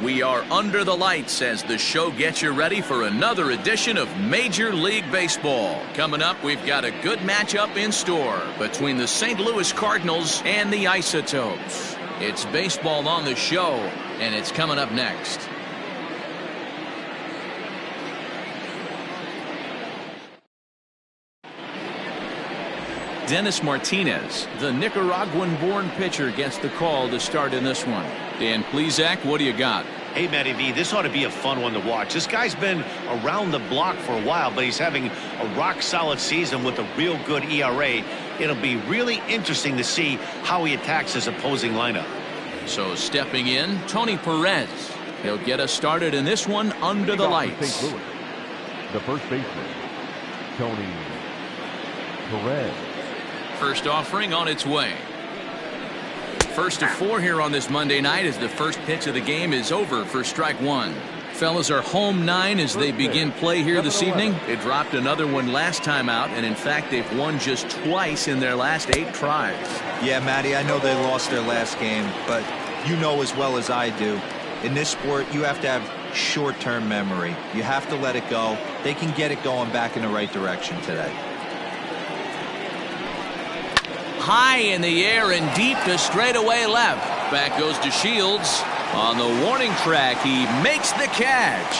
We are under the lights as the show gets you ready for another edition of Major League Baseball. Coming up, we've got a good matchup in store between the St. Louis Cardinals and the Isotopes. It's baseball on the show, and it's coming up next. Dennis Martinez, the Nicaraguan-born pitcher, gets the call to start in this one. Dan Plesac, what do you got? Hey, Matty V, this ought to be a fun one to watch. This guy's been around the block for a while, but he's having a rock-solid season with a real good ERA. It'll be really interesting to see how he attacks his opposing lineup. So stepping in, Tony Perez. He'll get us started in this one under the lights. St. Louis, the first baseman, Tony Perez. First offering on its way. 1st of 4 here on this Monday night as the first pitch of the game is over for strike one. Fellas are home 9 as they begin play here this evening. They dropped another one last time out, and in fact they've won just twice in their last 8 tries. Yeah, Matty, I know they lost their last game, but you know as well as I do, in this sport you have to have short-term memory. You have to let it go. They can get it going back in the right direction today. High in the air and deep to straightaway left. Back goes to Shields. On the warning track, he makes the catch.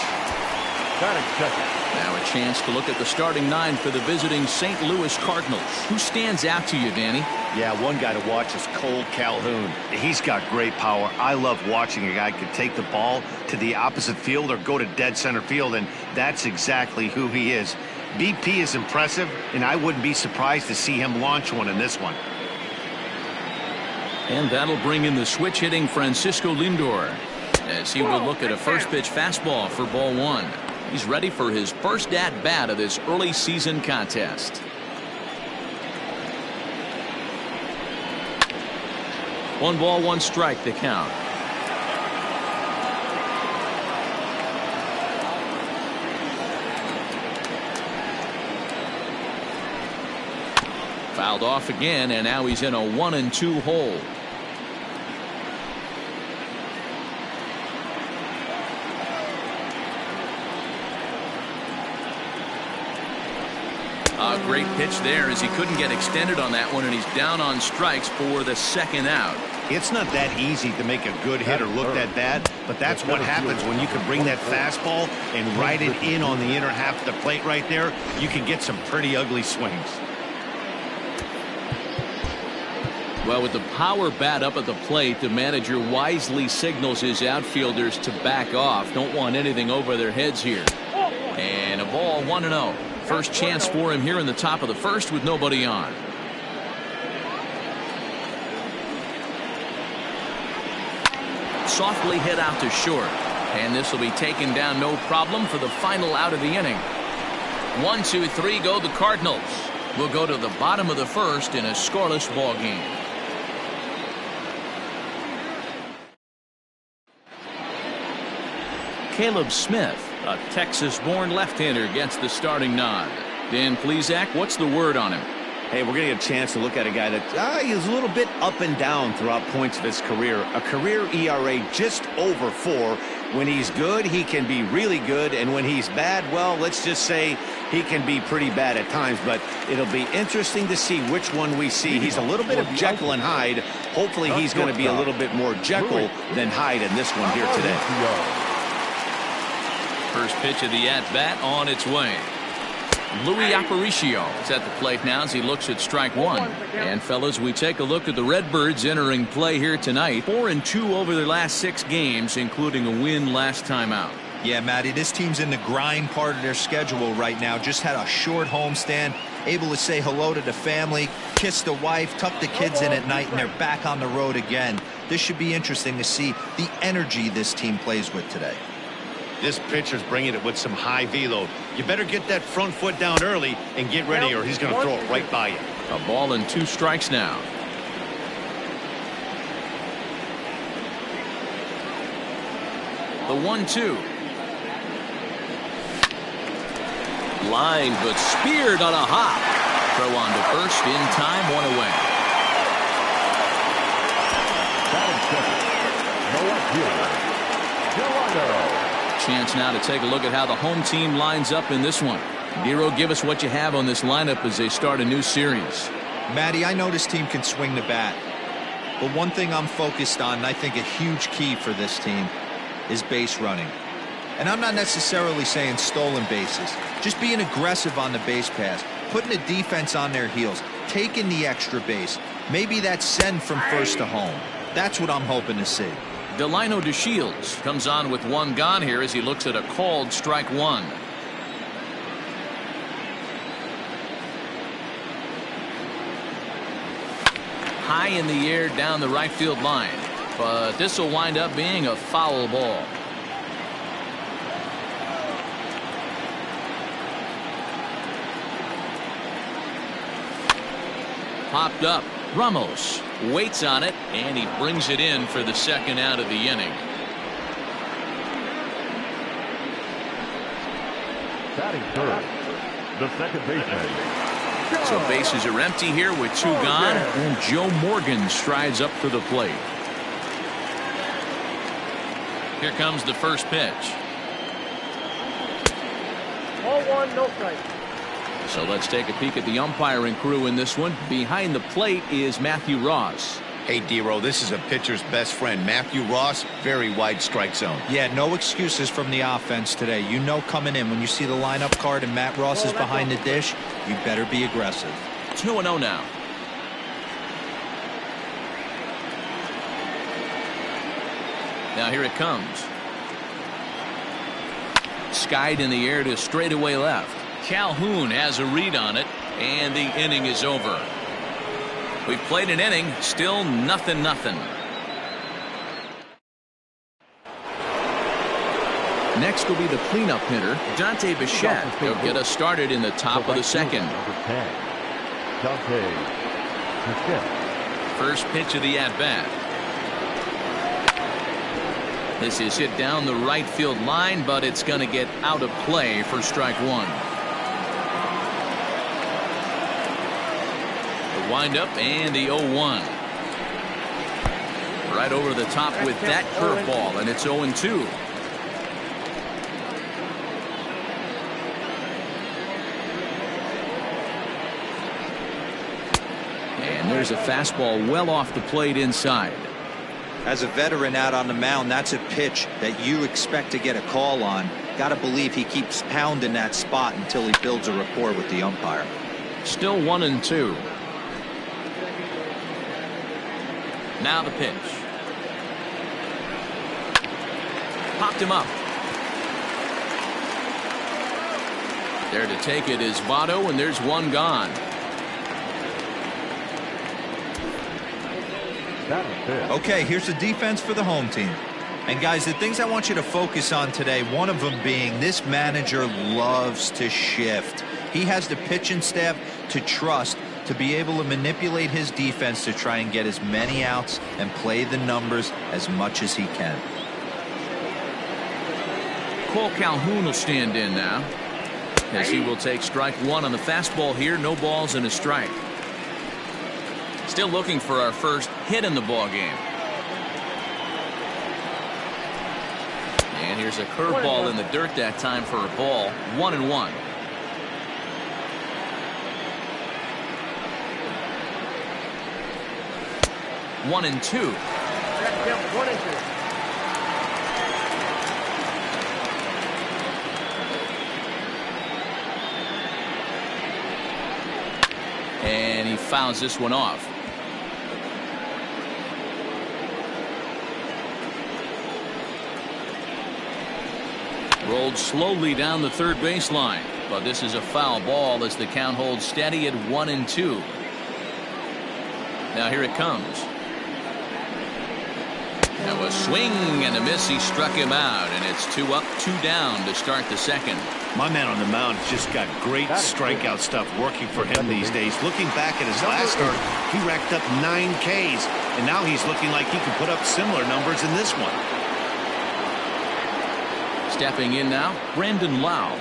Now a chance to look at the starting 9 for the visiting St. Louis Cardinals. Who stands out to you, Danny? Yeah, one guy to watch is Cole Calhoun. He's got great power. I love watching a guy could take the ball to the opposite field or go to dead center field, and that's exactly who he is. BP is impressive, and I wouldn't be surprised to see him launch one in this one. And that'll bring in the switch-hitting Francisco Lindor as he will look at a first-pitch fastball for ball 1. He's ready for his first at-bat of this early season contest. One ball, one strike, the count. Fouled off again, and now he's in a 1-2 hole. A great pitch there as he couldn't get extended on that one, and he's down on strikes for the second out. It's not that easy to make a good hitter look that bad, but that's what happens when you can bring that fastball and ride it in on the inner half of the plate right there. You can get some pretty ugly swings. Well, with the power bat up at the plate, the manager wisely signals his outfielders to back off. Don't want anything over their heads here. And a ball, 1-0. First chance for him here in the top of the first with nobody on. Softly hit out to short. And this will be taken down no problem for the final out of the inning. 1, 2, 3 go the Cardinals. We'll go to the bottom of the first in a scoreless ball game. Caleb Smith, a Texas-born left-hander, gets the starting nod. Dan Plesac, what's the word on him? Hey, we're going to get a chance to look at a guy that he's a little bit up and down throughout points of his career. A career ERA just over 4. When he's good, he can be really good, and when he's bad, well, let's just say he can be pretty bad at times, but it'll be interesting to see which one we see. He's a little bit of Jekyll and Hyde. Hopefully he's going to be a little bit more Jekyll than Hyde in this one here today. First pitch of the at-bat on its way. Louis Aparicio is at the plate now as he looks at strike 1. And fellas, we take a look at the Redbirds entering play here tonight. 4-2 over their last 6 games, including a win last time out. Yeah, Matty, this team's in the grind part of their schedule right now. Just had a short homestand, able to say hello to the family, kiss the wife, tuck the kids in at night, and they're back on the road again. This should be interesting to see the energy this team plays with today. This pitcher's bringing it with some high velo. You better get that front foot down early and get ready, or he's going to throw it right by you. A ball and 2 strikes now. The 1-2. Line, but speared on a hop. Throw on to first in time, 1 away. Chance now to take a look at how the home team lines up in this one. Dero, give us what you have on this lineup as they start a new series. Matty, I know this team can swing the bat, but one thing I'm focused on, and I think a huge key for this team, is base running. And I'm not necessarily saying stolen bases, just being aggressive on the base pass, putting the defense on their heels, taking the extra base. Maybe that's send from first to home. That's what I'm hoping to see. Delino DeShields comes on with one gone here as he looks at a called strike one. High in the air down the right field line, but this will wind up being a foul ball. Popped up. Ramos waits on it, and he brings it in for the second out of the inning. Batting third, the second baseman. So bases are empty here with two gone, and Joe Morgan strides up for the plate. Here comes the first pitch. 0-1, no strike. So let's take a peek at the umpiring crew in this one. Behind the plate is Matthew Ross. Hey, Dero, this is a pitcher's best friend. Matthew Ross, very wide strike zone. Yeah, no excuses from the offense today. You know coming in when you see the lineup card and Matt Ross is behind the dish, you better be aggressive. 2-0 now. Now here it comes. Skied in the air to straightaway left. Calhoun has a read on it, and the inning is over. We've played an inning, still nothing. Next will be the cleanup hitter, Dante Bichette. He'll get us started in the top of the second. Number 10, Dante Bichette. First pitch of the at-bat. This is hit down the right field line, but it's going to get out of play for strike one. The windup and the 0-1. Right over the top with that curveball, and it's 0-2. And there's a fastball well off the plate inside. As a veteran out on the mound, that's a pitch that you expect to get a call on. Got to believe he keeps pounding that spot until he builds a rapport with the umpire. Still 1-2. Now the pitch. Popped him up. There to take it is Votto, and there's one gone. Okay, here's the defense for the home team. And guys, the things I want you to focus on today, one of them being this manager loves to shift. He has the pitching staff to trust to be able to manipulate his defense to try and get as many outs and play the numbers as much as he can. Cole Calhoun will stand in now, as he will take strike one on the fastball here. No balls and a strike. Still looking for our first hit in the ball game. And here's a curveball in the dirt that time for a ball. 1-1. One and two. 1-2. And he fouls this one off. Rolled slowly down the third baseline, but this is a foul ball as the count holds steady at 1-2. Now here it comes. Now a swing and a miss. He struck him out, and it's 2 up, 2 down to start the second. My man on the mound just got great strikeout stuff working for him these days. Looking back at his last start, he racked up 9 Ks, and now he's looking like he can put up similar numbers in this one. Stepping in now, Brandon Lau,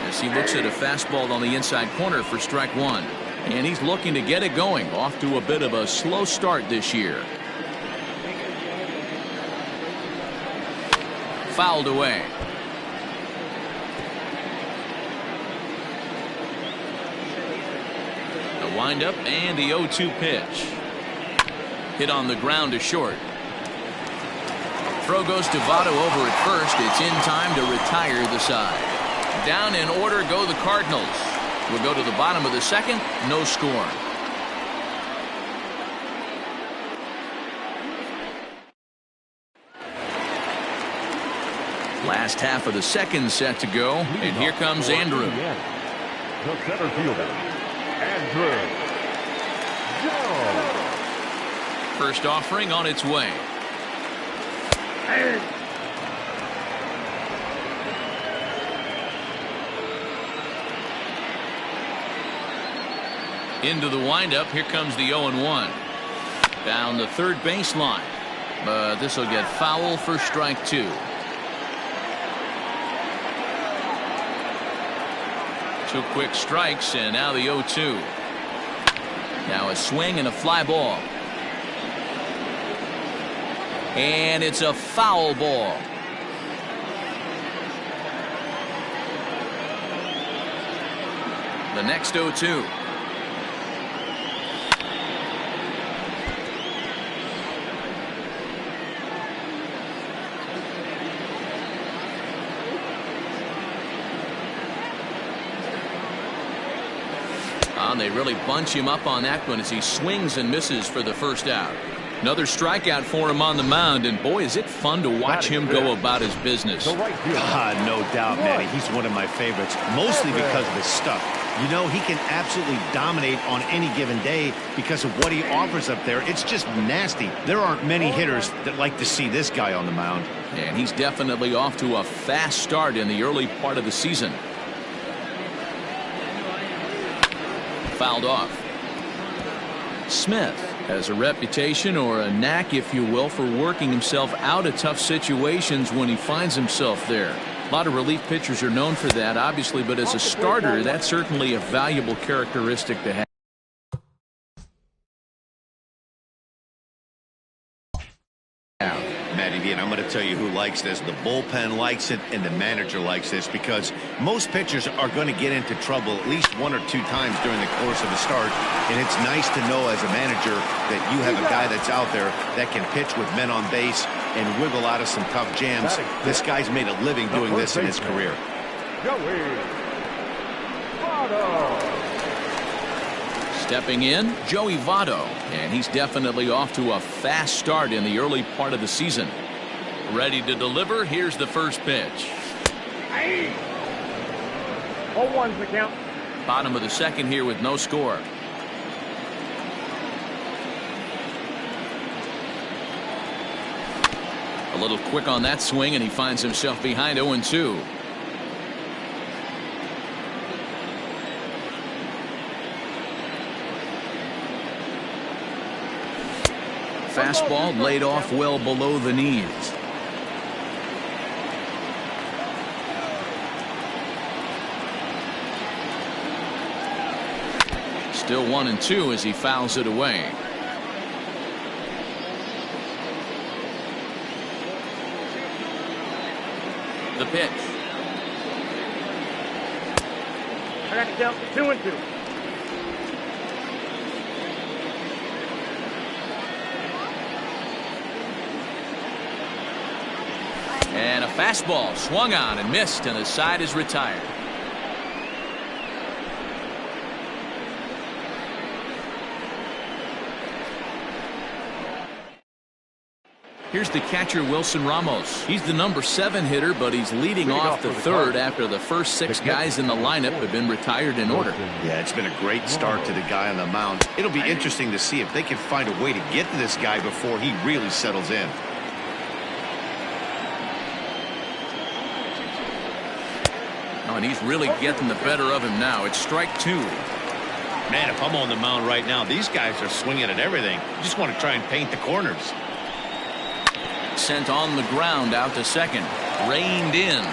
as he looks at a fastball on the inside corner for strike one. And he's looking to get it going. Off to a bit of a slow start this year. fouled away. The windup and the 0-2 pitch. Hit on the ground to short. Throw goes to Votto over at first. It's in time to retire the side. Down in order go the Cardinals. We'll go to the bottom of the second. No score. Last half of the second set to go, and here comes Andrew. The center fielder, Andrew. First offering on its way. Into the windup. Here comes the 0-1. Down the third baseline. But this will get foul for strike 2. Two quick strikes, and now the 0-2. Now a swing and a fly ball. And it's a foul ball. The next 0-2. And they really bunch him up on that one as he swings and misses for the first out. Another strikeout for him on the mound, and boy, is it fun to watch him go about his business. No doubt, Manny. He's one of my favorites, mostly because of his stuff. You know, he can absolutely dominate on any given day because of what he offers up there. It's just nasty. There aren't many hitters that like to see this guy on the mound. And he's definitely off to a fast start in the early part of the season. Fouled off. Smith has a reputation, or a knack if you will, for working himself out of tough situations when he finds himself there. A lot of relief pitchers are known for that, obviously, but as a starter, that's certainly a valuable characteristic to have. Matty, and I'm going to tell you who likes this. The bullpen likes it, and the manager likes this, because most pitchers are going to get into trouble at least 1 or 2 times during the course of a start, and it's nice to know as a manager that you have a guy that's out there that can pitch with men on base and wiggle out of some tough jams. This guy's made a living doing this in his career. Stepping in, Joey Votto, and he's definitely off to a fast start in the early part of the season. Ready to deliver. Here's the first pitch. 0-1's the count. Bottom of the second here with no score. A little quick on that swing, and he finds himself behind 0-2. Fastball laid off well below the knees. Still 1-2 as he fouls it away. The pitch. I got to count 2-2. And a fastball swung on and missed, and the side is retired. Here's the catcher, Wilson Ramos. He's the number 7 hitter, but he's leading off the third after the first 6 guys in the lineup have been retired in order. Yeah, it's been a great start to the guy on the mound. It'll be interesting to see if they can find a way to get to this guy before he really settles in. Oh, and he's really getting the better of him now. It's strike 2. Man, if I'm on the mound right now, these guys are swinging at everything. You just want to try and paint the corners. Sent on the ground out to second. Reined in.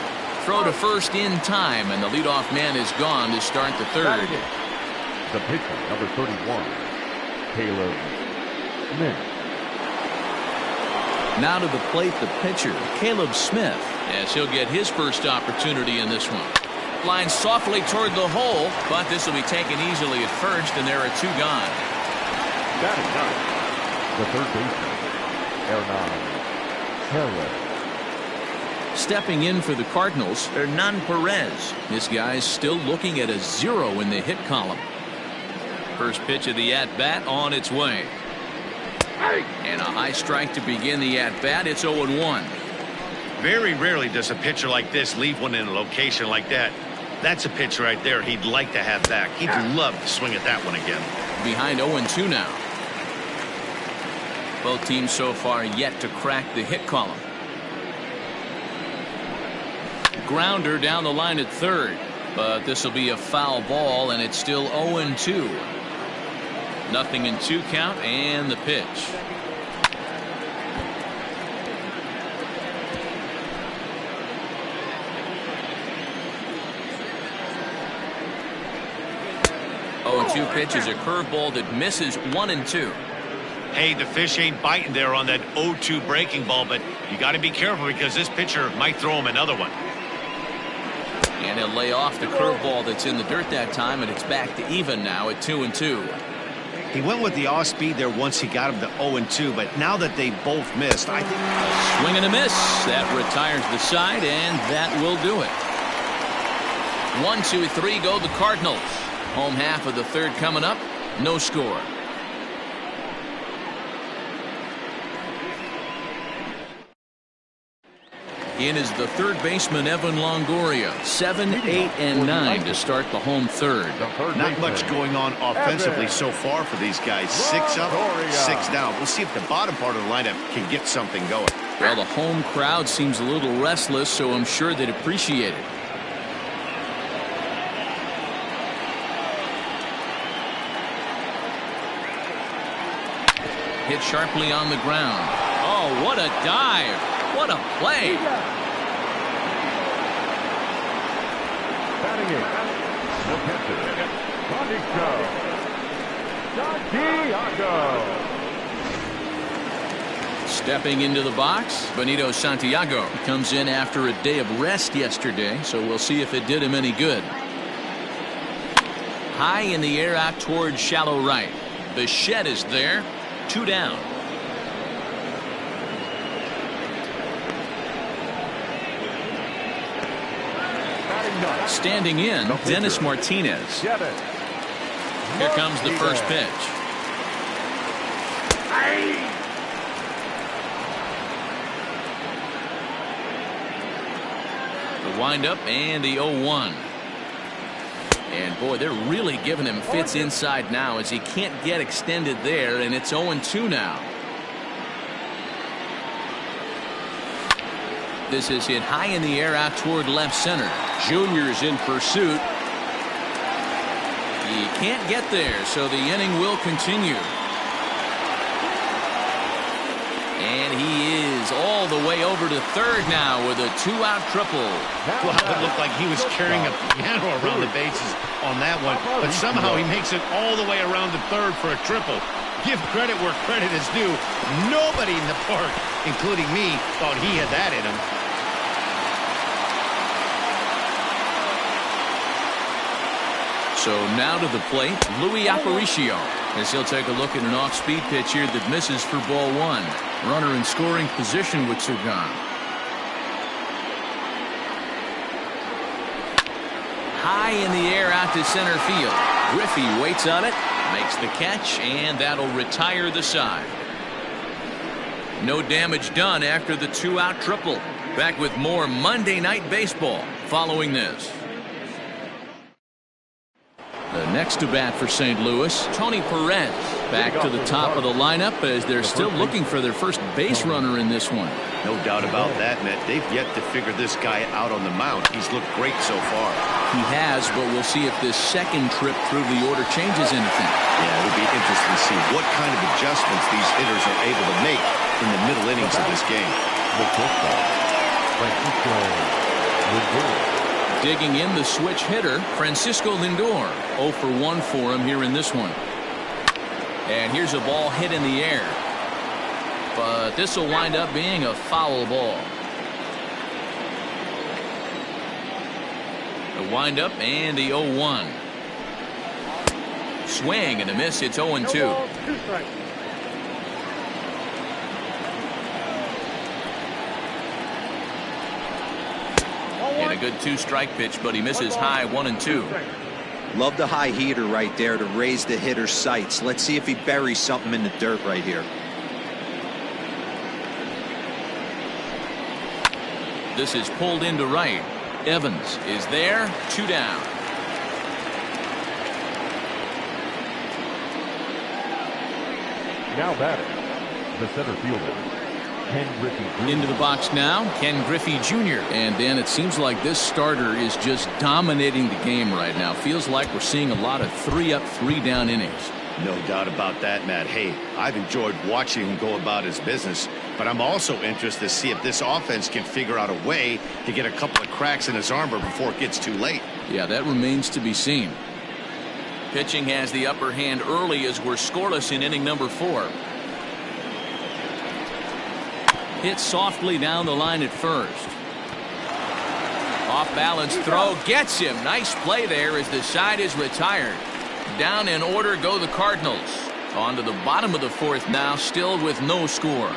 Throw to first in time, and the leadoff man is gone to start the third. The pitcher, number 31, Taylor Smith. Now to the plate, the pitcher, Caleb Smith, as he'll get his first opportunity in this one. Line softly toward the hole, but this will be taken easily at first, and there are two gone. Batting ninth, the third baseman, Hernan Perez. Stepping in for the Cardinals, Hernan Perez. This guy's still looking at a 0 in the hit column. First pitch of the at-bat on its way. And a high strike to begin the at-bat. It's 0-1. Very rarely does a pitcher like this leave one in a location like that. That's a pitch right there he'd like to have back. He'd love to swing at that one again. Behind 0-2 now. Both teams so far yet to crack the hit column. Grounder down the line at third, but this will be a foul ball, and it's still 0-2. Nothing in 2 count, and the pitch. Oh, 2 pitch is a curveball that misses 1-2. Hey, the fish ain't biting there on that 0-2 breaking ball, but you got to be careful because this pitcher might throw him another one. And he'll lay off the curveball that's in the dirt that time, and it's back to even now at 2-2. He went with the off speed there once he got him to 0-2, but now that they both missed, I think. Swing and a miss. That retires the side, and that will do it. 1, 2, 3 go the Cardinals. Home half of the third coming up. No score. In is the third baseman, Evan Longoria. 7, 8, and 9 to start the home third. Not much going on offensively so far for these guys. 6 up, 6 down. We'll see if the bottom part of the lineup can get something going. Well, the home crowd seems a little restless, so I'm sure they'd appreciate it. Hit sharply on the ground. Oh, what a dive. What a play. Batting in, the pitcher, Santiago. Stepping into the box, Benito Santiago comes in after a day of rest yesterday, so we'll see if it did him any good. High in the air out towards shallow right. Bichette is there. 2 down. Standing in, Dennis Martinez. Here comes the first pitch. The windup and the 0-1. And boy, they're really giving him fits inside now as he can't get extended there, and it's 0-2 now. This is hit high in the air out toward left center. Junior's in pursuit. He can't get there, so the inning will continue. And he is all the way over to third now with a 2-out triple. Well, it looked like he was carrying a piano around the bases on that one, but somehow he makes it all the way around to third for a triple. Give credit where credit is due. Nobody in the park, including me, thought he had that in him. So now to the plate, Luis Aparicio, as he'll take a look at an off-speed pitch here that misses for ball 1. Runner in scoring position with 2 gone. High in the air out to center field. Griffey waits on it, makes the catch, and that'll retire the side. No damage done after the 2-out triple. Back with more Monday Night Baseball following this. The next to bat for St. Louis, Tony Perez. Back to the top of the lineup as they're still looking for their first base runner in this one. No doubt about that, Matt. They've yet to figure this guy out on the mound. He's looked great so far. He has, but we'll see if this second trip through the order changes anything. Yeah, it'll be interesting to see what kind of adjustments these hitters are able to make in the middle innings of this game. Digging in the switch hitter, Francisco Lindor. 0 for 1 for him here in this one. And here's a ball hit in the air. but this will wind up being a foul ball. The windup and the 0-1. Swing and a miss. It's 0-2. No balls, 2 strikes. And a good 2-strike pitch, but he misses high 1-2. Love the high heater right there to raise the hitter's sights. Let's see if he buries something in the dirt right here. This is pulled into right. Evans is there. 2 down. Now batting, the center fielder, Ken Griffey Jr. Into the box now, Ken Griffey Jr. And Dan, it seems like this starter is just dominating the game right now. Feels like we're seeing a lot of 3-up, 3-down innings. No doubt about that, Matt. Hey, I've enjoyed watching him go about his business, but I'm also interested to see if this offense can figure out a way to get a couple of cracks in his armor before it gets too late. Yeah, that remains to be seen. Pitching has the upper hand early as we're scoreless in inning number 4. Hit softly down the line at first. Off balance throw gets him. Nice play there as the side is retired. Down in order go the Cardinals. On to the bottom of the 4th now, still with no score.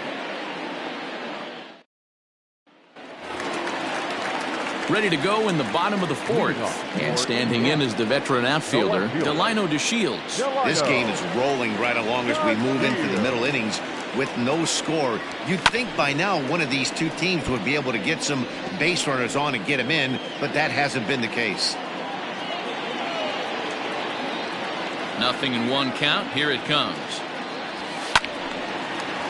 Ready to go in the bottom of the 4th. And standing in is the veteran outfielder, Delino DeShields. This game is rolling right along as we move into the middle innings with no score. You'd think by now one of these two teams would be able to get some base runners on and get them in, but that hasn't been the case. Nothing in 1 count. Here it comes.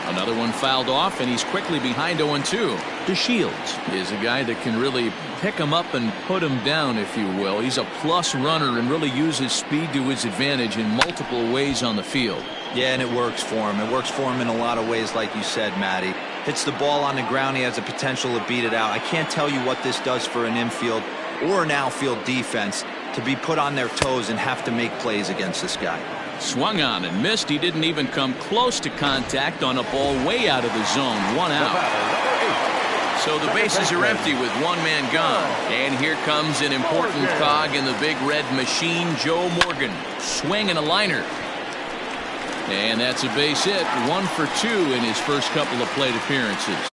Another one fouled off, and he's quickly behind 0-2. DeShields is a guy that can really pick him up and put him down, if you will. He's a plus runner and really uses speed to his advantage in multiple ways on the field. Yeah, and it works for him. It works for him in a lot of ways, like you said, Matty. Hits the ball on the ground. He has the potential to beat it out. I can't tell you what this does for an infield or an outfield defense to be put on their toes and have to make plays against this guy. Swung on and missed. He didn't even come close to contact on a ball way out of the zone. 1 out. So the bases are empty with 1 man gone. And here comes an important cog in the big red machine, Joe Morgan. Swing and a liner. And that's a base hit. 1 for 2 in his first couple of plate appearances.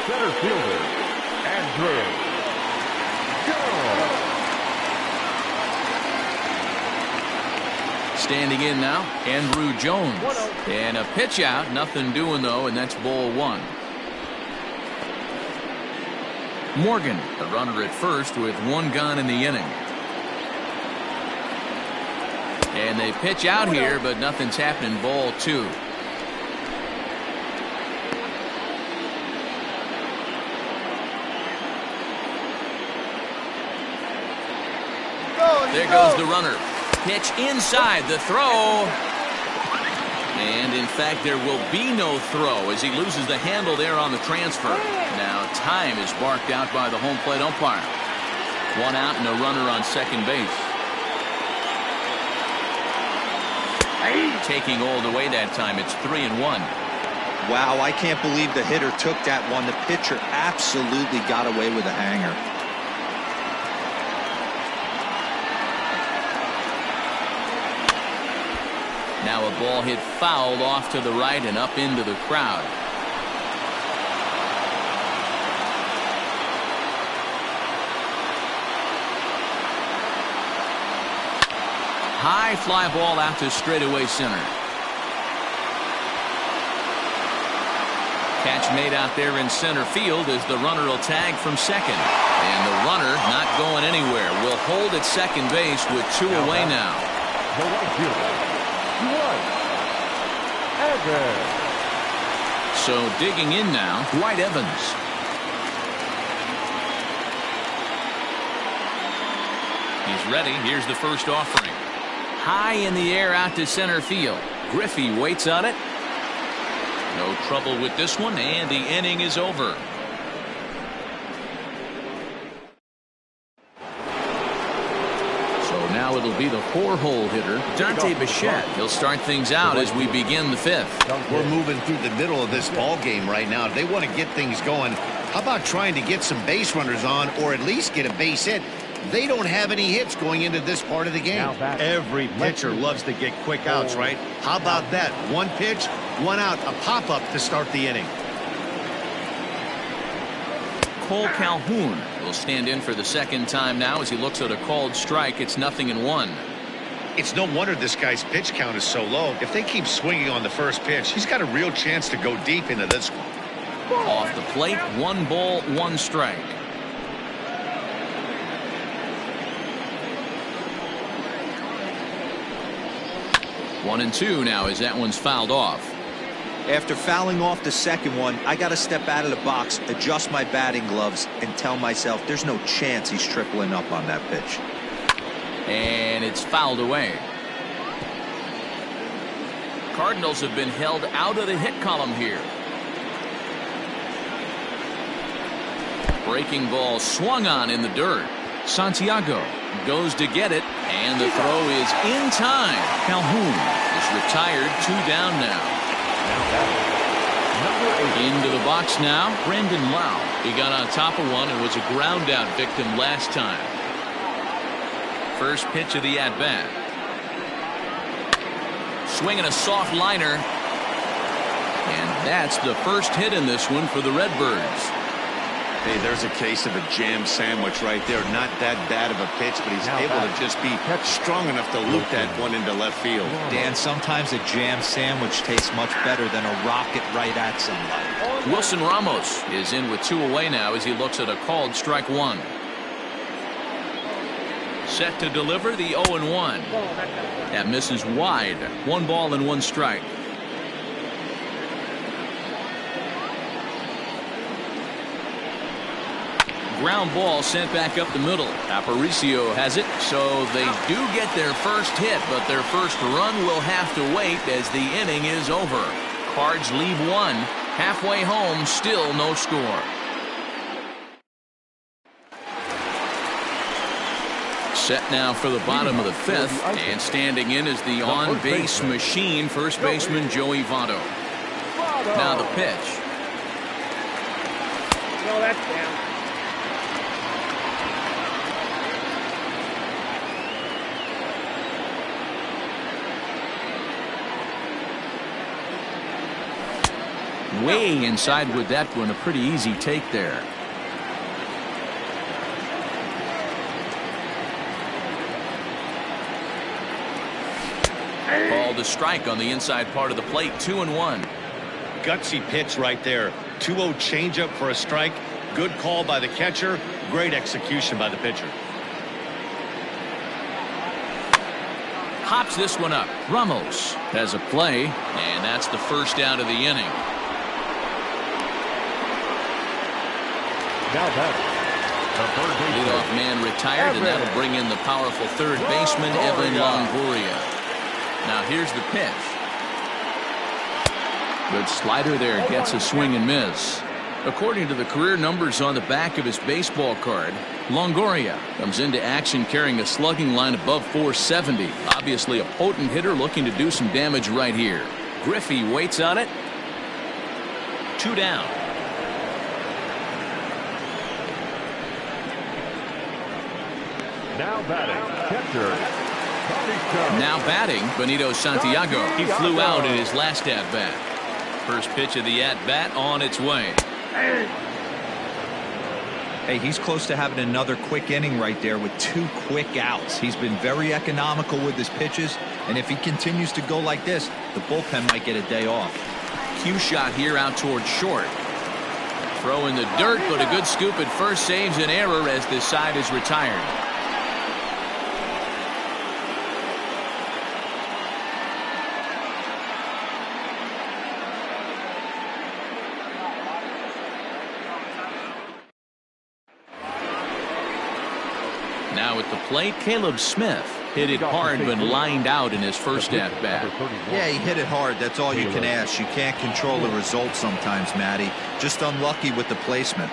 Center fielder, Andrew Jones. Standing in now, Andrew Jones. And a pitch out. Nothing doing, though, and that's ball 1. Morgan, the runner at first with 1 gone in the inning. And they pitch out here, but nothing's happening. Ball 2. There goes the runner. Pitch inside the throw. And in fact, there will be no throw as he loses the handle there on the transfer. Now time is barked out by the home plate umpire. One out and a runner on second base. Taking hold away that time. It's 3-1. Wow, I can't believe the hitter took that one. The pitcher absolutely got away with a hanger. Now a ball hit fouled off to the right and up into the crowd. High fly ball out to straightaway center. Catch made out there in center field as the runner will tag from second. And the runner not going anywhere. Will hold at second base with 2 away now. The right fielder, Evans. So digging in now, Dwight Evans. He's ready. Here's the first offering. High in the air out to center field. Griffey waits on it. No trouble with this one, and the inning is over. So now it'll be the 4-hole hitter, Dante Bichette. He'll start things out as we begin the 5th. We're moving through the middle of this ball game right now. If they want to get things going, how about trying to get some base runners on or at least get a base hit? They don't have any hits going into this part of the game. Every pitcher loves to get quick outs, right? How about that? One pitch, one out, a pop-up to start the inning. Cole Calhoun will stand in for the second time now as he looks at a called strike. It's 0-1. It's no wonder this guy's pitch count is so low. If they keep swinging on the first pitch, he's got a real chance to go deep into this one. Off the plate, 1 ball, 1 strike. One and 2 now as that one's fouled off. After fouling off the second one, I got to step out of the box, adjust my batting gloves, and tell myself there's no chance he's tripling up on that pitch. And it's fouled away. Cardinals have been held out of the hit column here. Breaking ball swung on in the dirt. Santiago goes to get it, and the throw is in time. Calhoun is retired, 2 down now. Into the box now, Brandon Lau. He got on top of one and was a ground out victim last time. First pitch of the at-bat. Swinging a soft liner. And that's the first hit in this one for the Redbirds. Hey, there's a case of a jam sandwich right there. Not that bad of a pitch, but he's able to just be strong enough to loop that one into left field. Dan, sometimes a jam sandwich tastes much better than a rocket right at somebody. Wilson Ramos is in with 2 away now as he looks at a called strike 1. Set to deliver the 0-1. That misses wide. 1 ball and 1 strike. Ground ball sent back up the middle. Aparicio has it, so they do get their first hit, but their first run will have to wait as the inning is over. Cards lead 1. Halfway home, still no score. Set now for the bottom of the 5th, and standing in is the on-base machine, first baseman Joey Votto. Now the pitch. No, that's down. Way inside with that one, a pretty easy take there. Called a strike on the inside part of the plate, 2-1. Gutsy pitch right there. 2-0 changeup for a strike. Good call by the catcher. Great execution by the pitcher. Hops this one up. Ramos has a play, and that's the first out of the inning. Now back, the third baseman. Leadoff man retired, and that'll bring in the powerful third baseman, Evan Longoria. Now here's the pitch. Good slider there, gets a swing and miss. According to the career numbers on the back of his baseball card, Longoria comes into action carrying a slugging line above 470. Obviously a potent hitter looking to do some damage right here. Griffey waits on it. 2 down. Now batting, catcher. Now batting, Benito Santiago. He flew out in his last at-bat. First pitch of the at-bat on its way. Hey, he's close to having another quick inning right there with 2 quick outs. He's been very economical with his pitches, and if he continues to go like this, the bullpen might get a day off. Cue shot here out towards short. Throw in the dirt, but a good scoop at first saves an error as this side is retired. Now at the plate, Caleb Smith hit it hard but lined out in his first at-bat. Yeah, he hit it hard. That's all you can ask. You can't control the result sometimes, Matty. Just unlucky with the placement.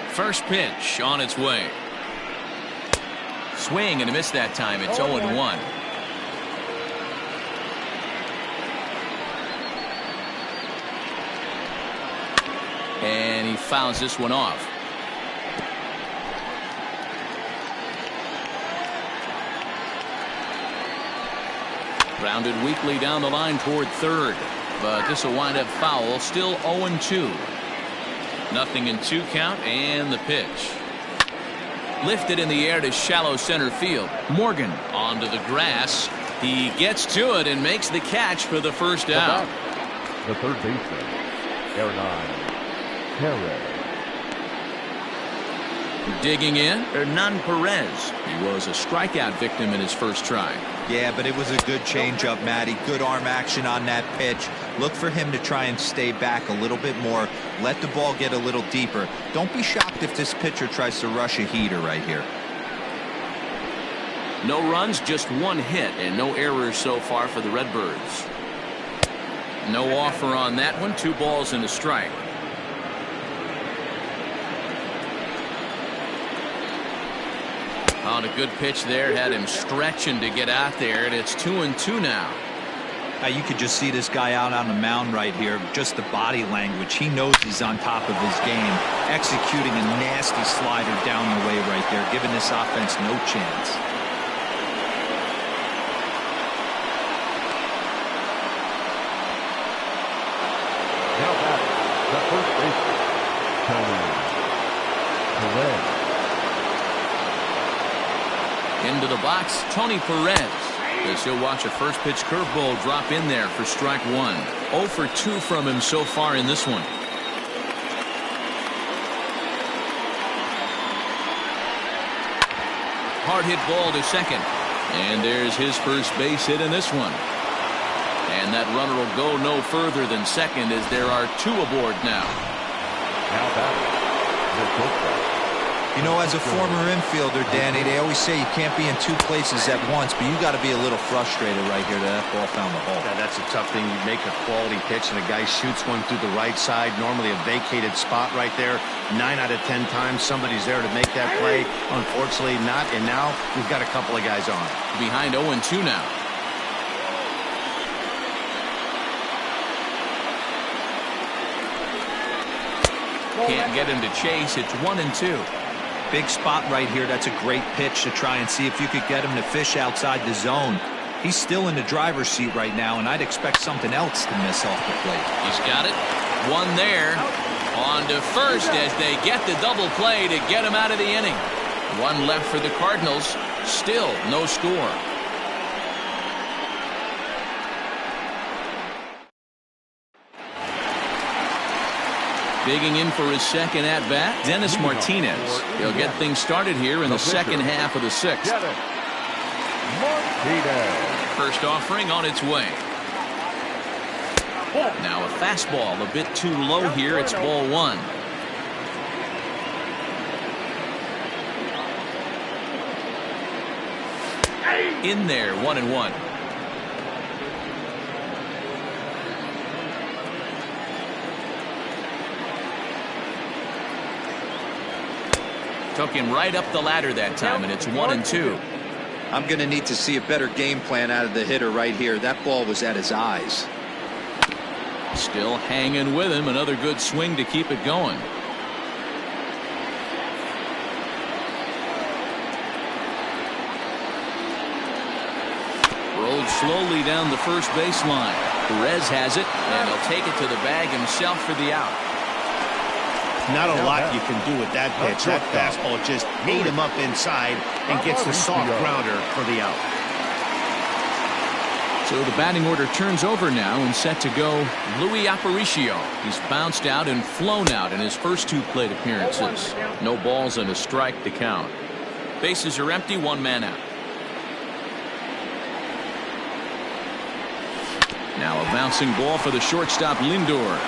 First pitch on its way. Swing and a miss that time. It's 0-1. And he fouls this one off. Grounded weakly down the line toward third. But this will wind up foul. Still 0-2. Nothing in 2 count, and the pitch. Lifted in the air to shallow center field. Morgan onto the grass. He gets to it and makes the catch for the first out. The third baseman, Hernan Perez. Digging in, Hernan Perez. He was a strikeout victim in his first try. Yeah, but it was a good changeup, Matty. Good arm action on that pitch. Look for him to try and stay back a little bit more. Let the ball get a little deeper. Don't be shocked if this pitcher tries to rush a heater right here. No runs, just 1 hit, and no errors so far for the Redbirds. No offer on that one. 2 balls and a strike. On a good pitch there, had him stretching to get out there, and it's 2-2 now. You could just see this guy out on the mound right here. Just the body language. He knows he's on top of his game. Executing a nasty slider down the way right there, giving this offense no chance. Now batting, the first baseman, Tony Perez. Into the box, Tony Perez. As he'll watch a first pitch curveball drop in there for strike 1. 0 for 2 from him so far in this one. Hard hit ball to second. And there's his first base hit in this one. And that runner will go no further than second as there are 2 aboard now. Now batting, the shortstop. You know, as a former infielder, Danny, they always say you can't be in 2 places at once, but you got to be a little frustrated right here that ball found the hole. Yeah, that's a tough thing. You make a quality pitch and a guy shoots one through the right side, normally a vacated spot right there. 9 out of 10 times somebody's there to make that play. Unfortunately not, and now we've got a couple of guys on. Behind 0-2 now. Can't get him to chase. It's 1-2. Big spot right here. That's a great pitch to try and see if you could get him to fish outside the zone. He's still in the driver's seat right now, and I'd expect something else to miss off the plate. He's got it. 1 there. On to first as they get the double play to get him out of the inning. 1 left for the Cardinals. Still no score. Digging in for his second at-bat, Dennis Martinez. He'll get things started here in the second half of the 6th. Martinez. First offering on its way. Now a fastball a bit too low here. It's ball 1. In there, 1-1. Took him right up the ladder that time, and it's 1-2. I'm going to need to see a better game plan out of the hitter right here. That ball was at his eyes. Still hanging with him. Another good swing to keep it going. Rolled slowly down the first baseline. Perez has it, and he'll take it to the bag himself for the out. Not a lot you can do with that pitch. That fastball just ate him up inside and gets the soft grounder for the out. So the batting order turns over now and set to go Luis Aparicio. He's bounced out and flown out in his first 2 plate appearances. No balls and a strike to count. Bases are empty, 1 man out. Now a bouncing ball for the shortstop Lindor.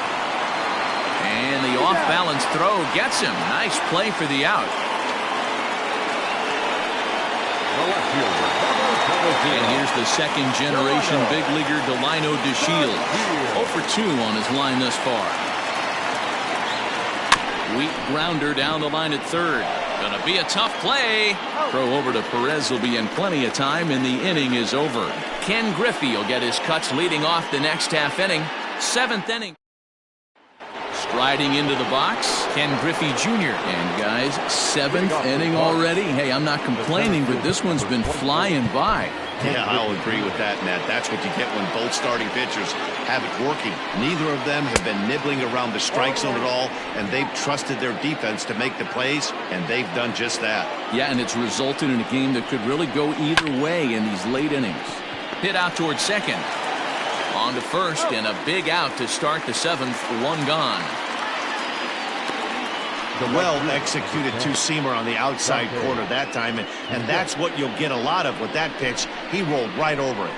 And the off-balance throw gets him. Nice play for the out. And here's the second-generation big leaguer Delino DeShields. 0 for 2 on his line thus far. Weak grounder down the line at third. Gonna be a tough play. Throw over to Perez will be in plenty of time, and the inning is over. Ken Griffey will get his cuts leading off the next half inning. 7th inning. Striding into the box, Ken Griffey Jr. And guys, 7th inning already. Hey, I'm not complaining, but this one's been flying by. Yeah, I'll agree with that, Matt. That's what you get when both starting pitchers have it working. Neither of them have been nibbling around the strike zone at all, and they've trusted their defense to make the plays, and they've done just that. Yeah, and it's resulted in a game that could really go either way in these late innings. Hit out towards second. On to first, and a big out to start the 7th. 1 gone. The well-executed two-seamer on the outside corner that time, and that's what you'll get a lot of with that pitch. He rolled right over it.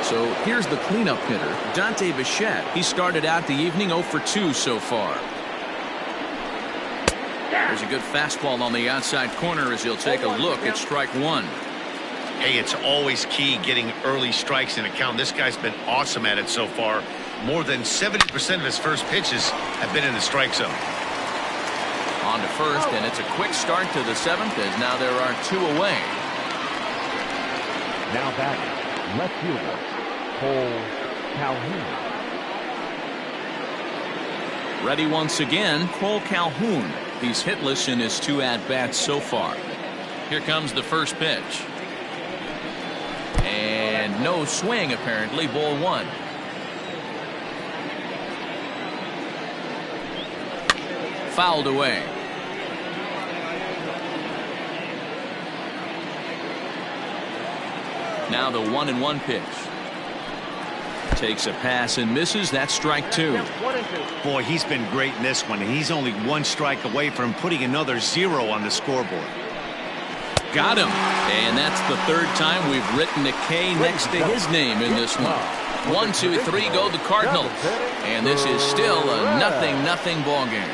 So here's the cleanup hitter, Dante Bichette. He started out the evening 0 for 2 so far. There's a good fastball on the outside corner as he'll take a look at strike 1. Hey, it's always key getting early strikes in a count. This guy's been awesome at it so far. More than 70% of his first pitches have been in the strike zone. On to first, and it's a quick start to the 7th as now there are 2 away. Now back, left fielder, Cole Calhoun. Ready once again, Cole Calhoun. He's hitless in his 2 at-bats so far. Here comes the first pitch. And no swing, apparently. Ball 1. Fouled away. Now the 1-1 pitch. Takes a pass and misses. That's strike 2. Boy, he's been great in this one. He's only 1 strike away from putting another 0 on the scoreboard. Got him. And that's the 3rd time we've written a K next to his name in this one. 1, 2, 3 go the Cardinals. And this is still a 0-0 ball game.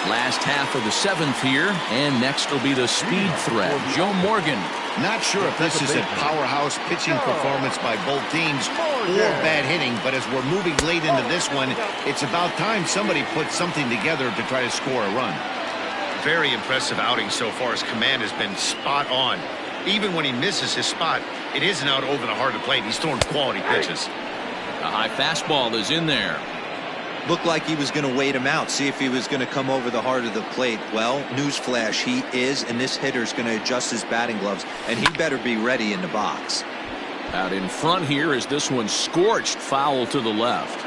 Last half of the 7th here, and next will be the speed threat, Joe Morgan. Not sure if this is a powerhouse pitching performance by both teams or bad hitting, but as we're moving late into this one, it's about time somebody put something together to try to score a run. Very impressive outing so far. His command has been spot on. Even when he misses his spot, it isn't out over the heart of the plate. He's throwing quality pitches. A high fastball is in there. Looked like he was going to wait him out, see if he was going to come over the heart of the plate. Well, newsflash, he is, and this hitter's going to adjust his batting gloves, and he better be ready in the box. Out in front here is this one scorched foul to the left.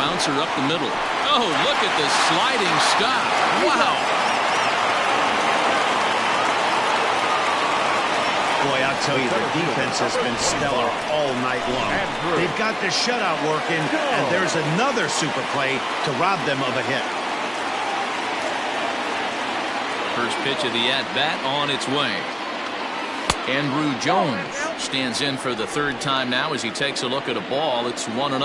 Bouncer up the middle. Oh, look at the sliding stop. Wow. Boy, I'll tell you, their defense has been stellar all night long. They've got the shutout working, and there's another super play to rob them of a hit. First pitch of the at-bat on its way. Andrew Jones stands in for the 3rd time now as he takes a look at a ball. It's 1-0.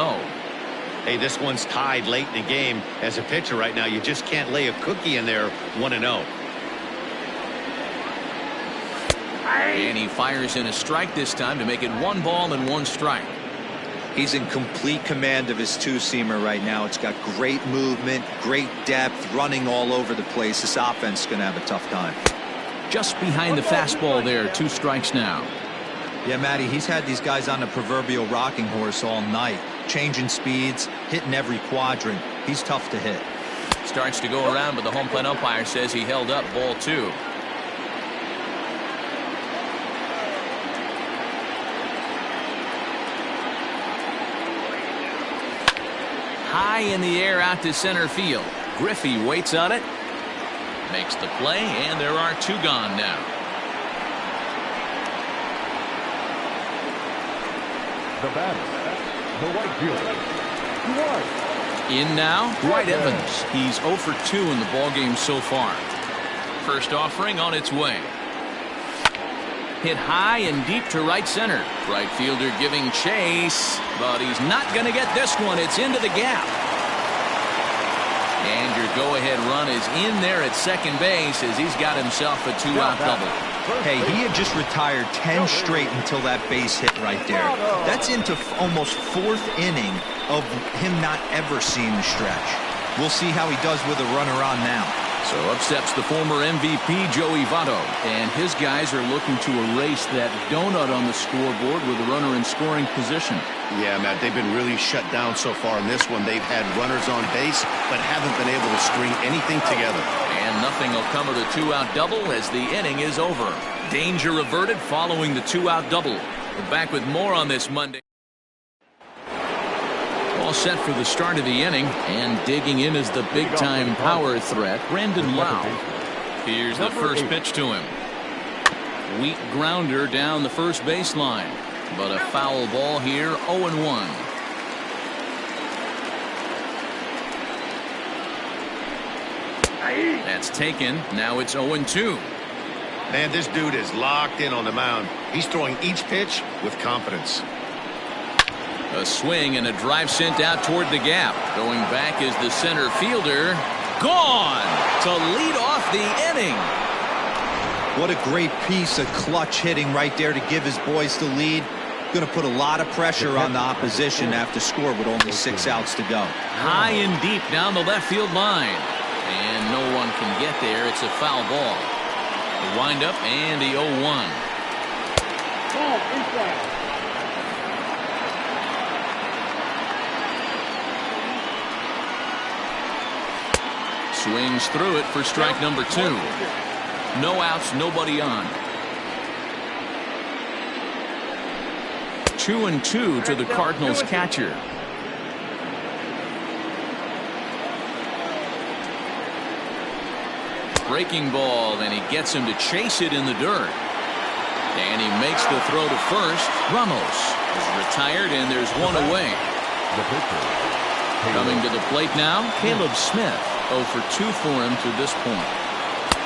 Hey, this one's tied late in the game. As a pitcher right now, you just can't lay a cookie in there 1-0. And he fires in a strike this time to make it 1 ball and 1 strike. He's in complete command of his two-seamer right now. It's got great movement, great depth, running all over the place. This offense is going to have a tough time. Just behind the fastball there, 2 strikes now. Yeah, Matty, he's had these guys on the proverbial rocking horse all night, changing speeds, hitting every quadrant. He's tough to hit. Starts to go around, but the home plate umpire says he held up ball 2. High in the air out to center field. Griffey waits on it. Makes the play, and there are 2 gone now. The batter, the right fielder, Dwight. In now, Dwight Evans. He's 0 for 2 in the ballgame so far. First offering on its way. Hit high and deep to right center. Right fielder giving chase, but he's not going to get this one. It's into the gap. And your go-ahead run is in there at second base as he's got himself a 2-out double. Hey, he had just retired 10 straight until that base hit right there. That's into almost 4th inning of him not ever seeing the stretch. We'll see how he does with a runner on now. So up steps the former MVP Joey Votto, and his guys are looking to erase that donut on the scoreboard with a runner in scoring position. Yeah, Matt, they've been really shut down so far in this one. They've had runners on base, but haven't been able to string anything together. And nothing will come of the 2-out double as the inning is over. Danger averted following the 2-out double. We're back with more on this Monday. All set for the start of the inning, and digging in is the big-time power threat, Brandon Lau. Here's the first pitch to him. Weak grounder down the first baseline, but a foul ball here, 0-1. That's taken. Now it's 0-2. Man, this dude is locked in on the mound. He's throwing each pitch with confidence. A swing and a drive sent out toward the gap. Going back is the center fielder. Gone to lead off the inning. What a great piece of clutch hitting right there to give his boys the lead. Going to put a lot of pressure on the opposition after score with only 6 outs to go. High and deep down the left field line. And no one can get there. It's a foul ball. The windup and the 0-1. Ball inside. Swings through it for strike number 2. No outs, nobody on. 2-2 to the Cardinals catcher. Breaking ball, and he gets him to chase it in the dirt. And he makes the throw to first. Ramos is retired, and there's one away. The pitcher, Coming to the plate now, Caleb Smith. 0 for 2 for him to this point.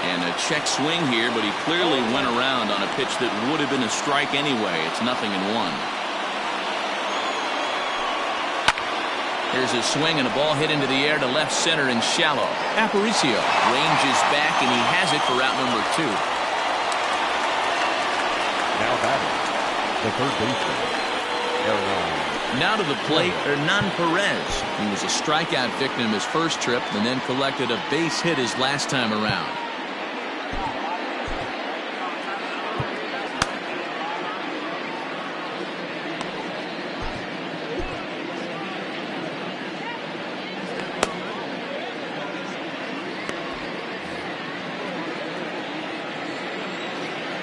And a check swing here, but he clearly went around on a pitch that would have been a strike anyway. It's 0-1. Here's a swing and a ball hit into the air to left center and shallow. Aparicio ranges back, and he has it for out number 2. now batting, the third baseman, Aaron. Now to the plate, Hernan Perez. He was a strikeout victim his first trip and then collected a base hit his last time around.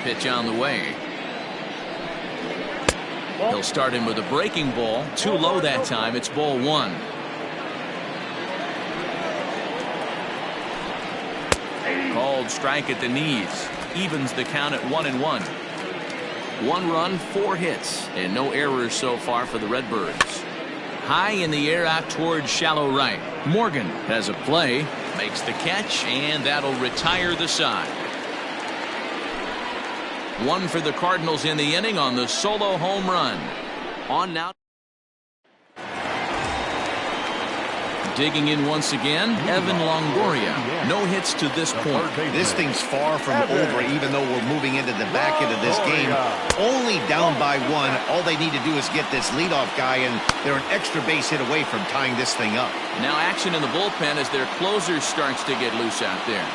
Pitch on the way. He'll start him with a breaking ball. Too low that time. It's ball 1. Called strike at the knees. Evens the count at 1-1. 1 run, 4 hits, and no errors so far for the Redbirds. High in the air out towards shallow right. Morgan has a play, makes the catch, and that'll retire the side. 1 for the Cardinals in the inning on the solo home run. On now. digging in once again, Evan Longoria. No hits to this point. This thing's far from over, even though we're moving into the back end of this game. Only down by 1. All they need to do is get this leadoff guy, and they're an extra base hit away from tying this thing up. Now action in the bullpen as their closer starts to get loose out there.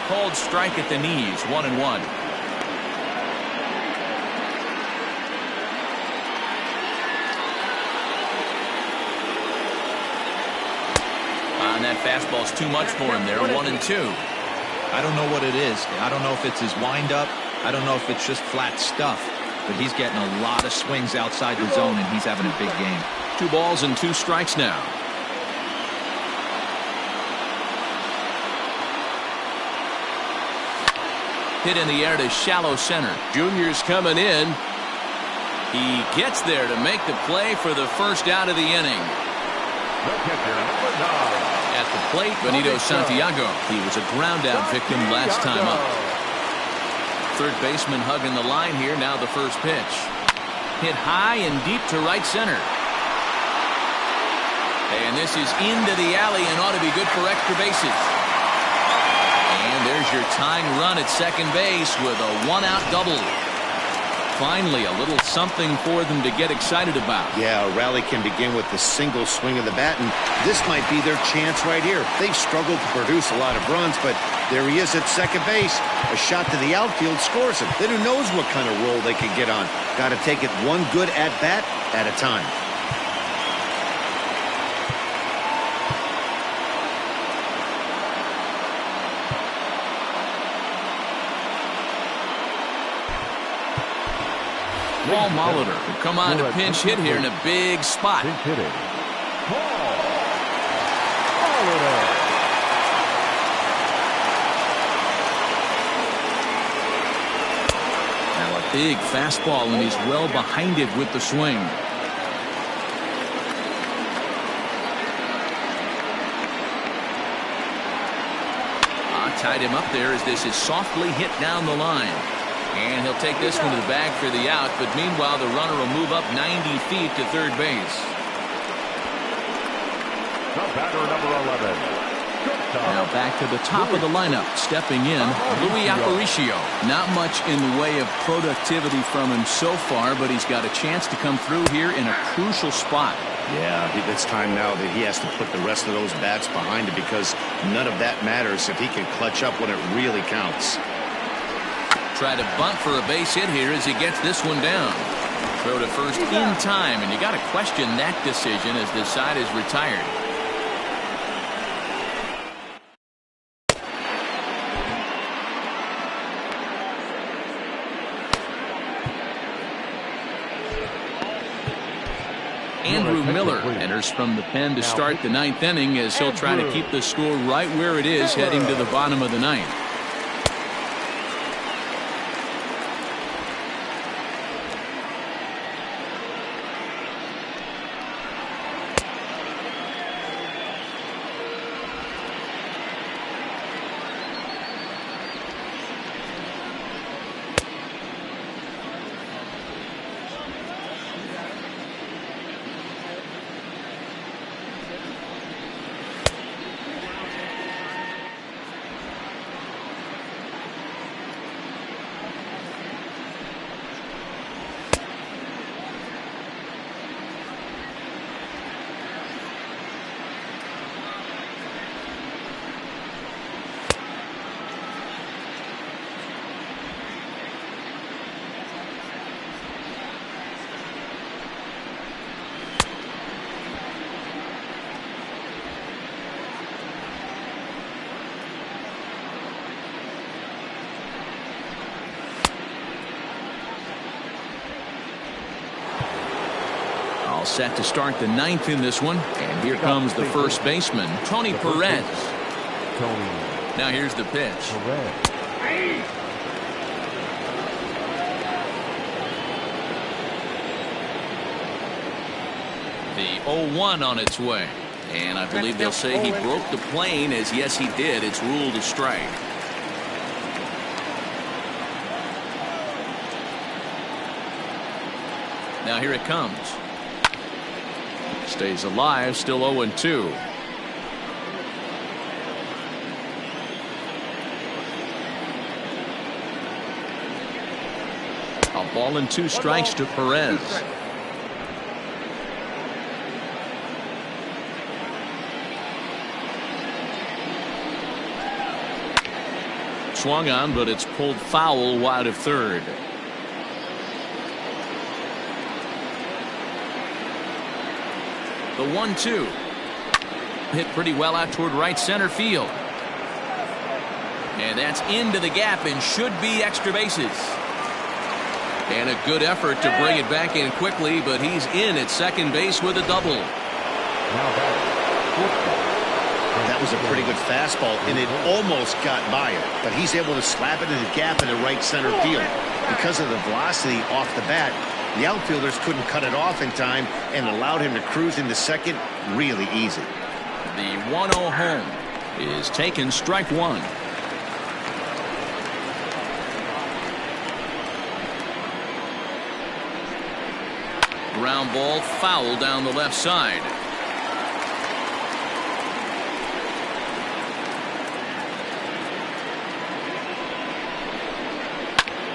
Called strike at the knees, 1-1. That fastball's too much for him there. 1-2. I don't know what it is. I don't know if it's his windup. I don't know if it's just flat stuff. But he's getting a lot of swings outside the zone, and he's having a big game. 2 balls and 2 strikes now. Hit in the air to shallow center. Junior's coming in. He gets there to make the play for the first out of the inning. At the plate, Benito Santiago. He was a ground-out victim last time up. Third baseman hugging the line here. Now the first pitch. Hit high and deep to right center. And this is into the alley and ought to be good for extra bases. And there's your tying run at second base with a 1-out double. Finally, a little something for them to get excited about. Yeah, a rally can begin with the single swing of the bat, and this might be their chance right here. They've struggled to produce a lot of runs, but there he is at second base. A shot to the outfield scores him. Then who knows what kind of roll they could get on. Got to take it one good at-bat at a time. Paul Molitor will come on to pinch hit here in a big spot. Pinch hitting. Paul Molitor. Now a big fastball, and he's well behind it with the swing. Tied him up there as this is softly hit down the line. And he'll take this one to the bag for the out, but meanwhile the runner will move up 90 feet to third base. The batter, number 11. Now back to the top of the lineup. Stepping in, Louis Aparicio. Not much in the way of productivity from him so far, but he's got a chance to come through here in a crucial spot. Yeah, it's time now that he has to put the rest of those bats behind it, because none of that matters if he can clutch up when it really counts. Try to bunt for a base hit here as he gets this one down. Throw to first in time, and you got to question that decision as the side is retired. Andrew Miller enters from the pen to start the 9th inning as he'll try to keep the score right where it is heading to the bottom of the 9th. Set to start the 9th in this one, and here comes the first baseman, Tony Perez. Now here's the pitch. The 0-1 on its way, and I believe they'll say he broke the plane, as yes he did. It's ruled a strike. Now here it comes. Stays alive, still 0-2. A ball and 2 strikes to Perez. Swung on, but it's pulled foul wide of third. The 1-2 hit pretty well out toward right center field, and that's into the gap and should be extra bases. And a good effort to bring it back in quickly, but he's in at second base with a double. That was a pretty good fastball, and it almost got by him, but he's able to slap it in the gap in the right center field. Because of the velocity off the bat, the outfielders couldn't cut it off in time and allowed him to cruise into second really easy. The 1-0 home is taken, strike one. Ground ball, foul down the left side.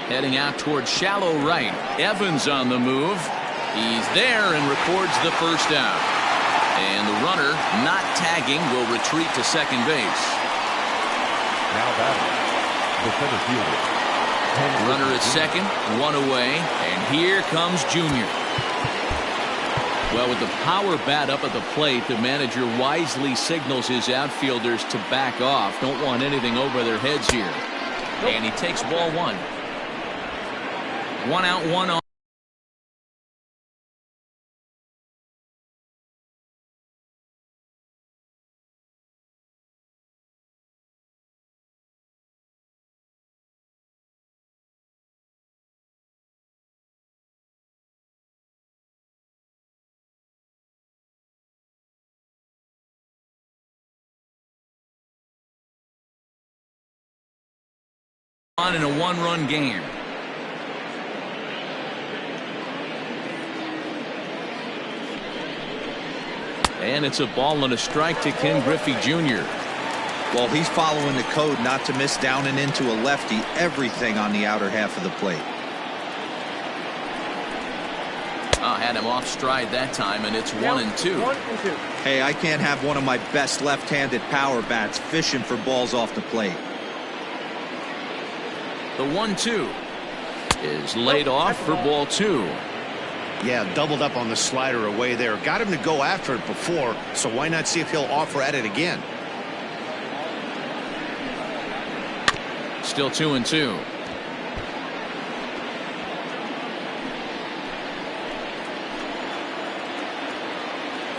Heading out towards shallow right. Evans on the move. He's there and records the first out. And the runner, not tagging, will retreat to second base. Now batting, the center fielder. Runner at second, 1 away, and here comes Junior. Well, with the power bat up at the plate, the manager wisely signals his outfielders to back off. Don't want anything over their heads here. And he takes ball one. 1 out, 1 on. In a 1-run game. And it's a ball and a strike to Ken Griffey Jr. Well, he's following the code not to miss down and into a lefty. Everything on the outer half of the plate. Had him off stride that time, and it's 1-2. Hey, I can't have one of my best left-handed power bats fishing for balls off the plate. The 1-2 is laid off for ball 2. Yeah, doubled up on the slider away there. Got him to go after it before, so why not see if he'll offer at it again? Still 2-2.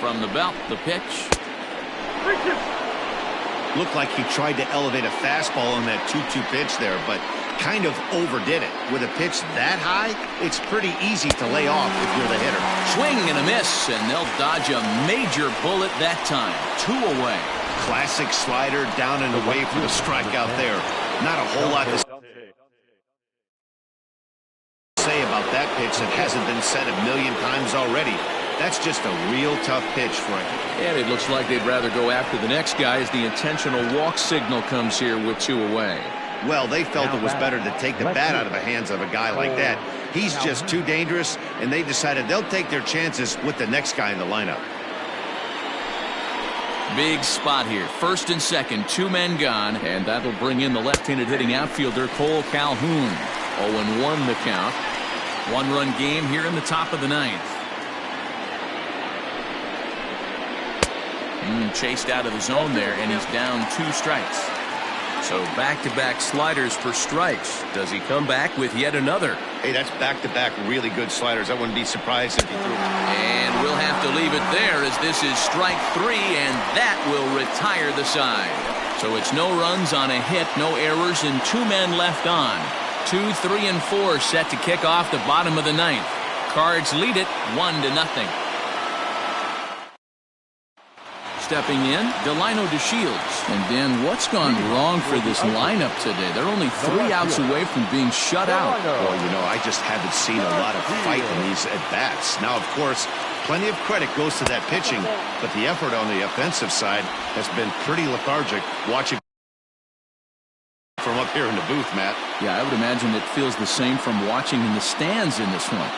From the belt, the pitch. Looked like he tried to elevate a fastball on that 2-2 pitch there, but kind of overdid it. With a pitch that high, it's pretty easy to lay off if you're the hitter. Swing and a miss, and they'll dodge a major bullet that time. 2 away. Classic slider down and away for the strikeout there. Not a whole lot to say about that pitch that hasn't been said a million times already. That's just a real tough pitch for him. And it looks like they'd rather go after the next guy as the intentional walk signal comes here with 2 away. Well, they felt it was better to take the bat out of the hands of a guy like that. He's just too dangerous, and they decided they'll take their chances with the next guy in the lineup. Big spot here. First and second, 2 men gone, and that'll bring in the left-handed hitting outfielder Cole Calhoun. 0-1 the count. 1-run game here in the top of the 9th. Chased out of the zone there, and he's down 2 strikes. So back-to-back sliders for strikes. Does he come back with yet another? Hey, that's back-to-back really good sliders. I wouldn't be surprised if he threw them. And we'll have to leave it there as this is strike 3, and that will retire the side. So it's no runs on a hit, no errors, and 2 men left on. 2, 3, and 4 set to kick off the bottom of the 9th. Cards lead it 1-0. Stepping in, Delino DeShields. And then what's gone wrong for this lineup today? They're only 3 outs away from being shut out. Well, you know, I just haven't seen a lot of fight in these at-bats. Now, of course, Plenty of credit goes to that pitching, but the effort on the offensive side has been pretty lethargic. Watching from up here in the booth, Matt. Yeah, I would imagine it feels the same from watching in the stands in this one.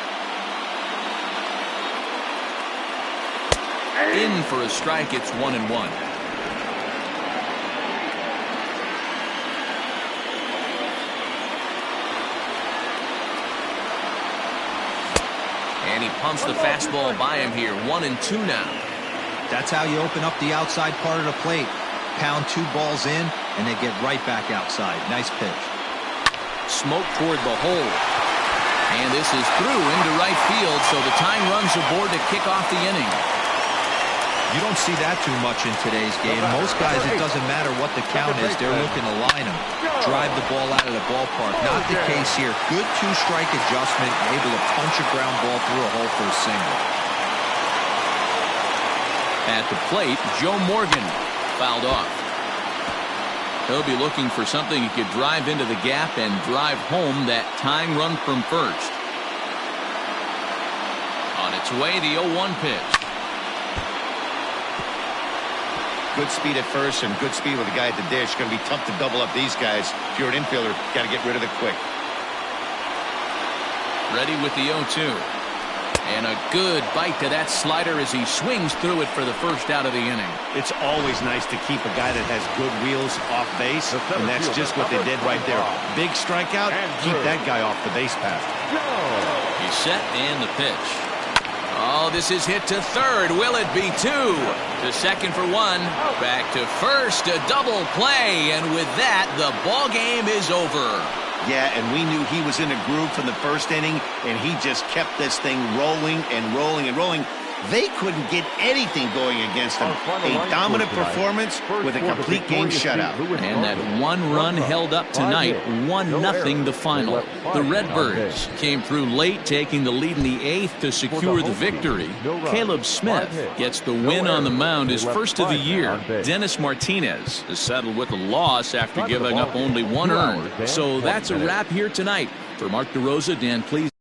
In for a strike, it's 1-1. And he pumps the fastball by him here. 1-2 now. That's how you open up the outside part of the plate. Pound 2 balls in, and they get right back outside. Nice pitch. Smoke toward the hole. And this is through into right field, so the tying runs aboard to kick off the inning. You don't see that too much in today's game. Most guys, it doesn't matter what the count is. They're looking to line them. Drive the ball out of the ballpark. Not the case here. Good 2-strike adjustment. Able to punch a ground ball through a hole for a single. At the plate, Joe Morgan fouled off. He'll be looking for something he could drive into the gap and drive home that tying run from first. On its way, the 0-1 pitch. Good speed at first and good speed with the guy at the dish. Going to be tough to double up these guys. If you're an infielder, got to get rid of it quick. Ready with the 0-2. And a good bite to that slider as he swings through it for the first out of the inning. It's always nice to keep a guy that has good wheels off base, and that's just what they did right there. Big strikeout, keep that guy off the base path. He's set and the pitch. Oh, this is hit to third. Will it be 2? To second for 1. Back to first, a double play, and with that, the ball game is over. Yeah, and we knew he was in a groove from the first inning, and he just kept this thing rolling and rolling and rolling. They couldn't get anything going against him. A dominant performance with a complete game shutout. And that 1 run held up tonight, 1-0 the final. The Redbirds came through late, taking the lead in the 8th to secure the victory. Caleb Smith gets the win on the mound, his first of the year. Dennis Martinez is settled with a loss after giving up only 1 earned. So that's a wrap here tonight. For Mark DeRosa, Dan Please.